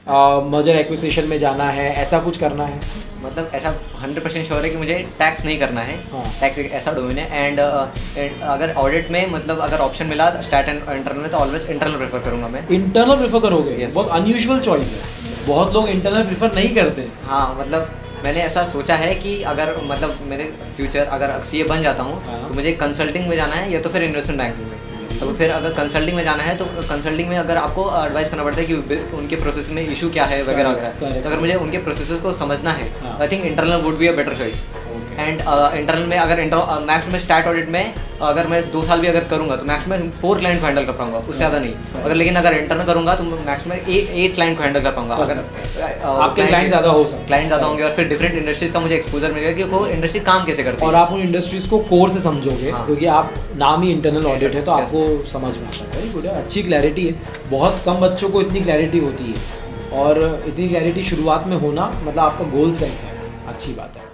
Merger acquisition में जाना है, ऐसा कुछ करना है? मतलब ऐसा 100% श्योर है कि मुझे टैक्स नहीं करना है। हाँ। टैक्स एक ऐसा डोमेन है एंड अगर ऑडिट में मतलब अगर ऑप्शन मिला स्टैट एंड इंटरनल में तो ऑलवेज इंटरनल प्रेफर करूँगा मैं। इंटरनल प्रेफर करोगे? Yes. बहुत अनयूजुअल चॉइस है, बहुत लोग इंटरनल प्रेफर नहीं करते। हाँ मतलब मैंने ऐसा सोचा है कि अगर मतलब मेरे फ्यूचर अगर सीए बन जाता हूँ हाँ। तो मुझे कंसल्टिंग में जाना है या तो फिर इन्वेस्टमेंट बैंकिंग में। तो फिर अगर कंसल्टिंग में जाना है तो कंसल्टिंग में अगर आपको एडवाइस करना पड़ता है कि उनके प्रोसेस में इशू क्या है वगैरह Correct. वगैरह। तो अगर मुझे उनके प्रोसेस को समझना है हाँ। I think internal would be a better choice. And internal में अगर मैक्स में स्टार्ट ऑडिट में अगर मैं 2 साल भी अगर करूँगा तो मैक्स में 4 क्लाइंट को हैंडल कर पाऊंगा, उससे ज़्यादा नहीं। अगर लेकिन अगर इंटरनल करूँगा तो मैक्स में 8 क्लाइंट को हैंडल कर पाऊंगा। कर अगर आपके क्लाइंट ज़्यादा हो सकते हैं। क्लाइंट ज़्यादा होंगे और फिर डिफरेंट इंडस्ट्रीज का मुझे एक्सपोजर मिलेगा कि वो इंडस्ट्री काम कैसे करती और है। आप उन इंडस्ट्रीज को कोर से समझोगे हाँ। क्योंकि आप नाम ही इंटरनल ऑडिट है तो Yes. आपको समझ में आता है। वेरी गुड है, अच्छी क्लैरिटी है। बहुत कम बच्चों को इतनी क्लैरिटी होती है और इतनी क्लैरिटी शुरुआत में होना मतलब आपका गोल सेट है, अच्छी बात है।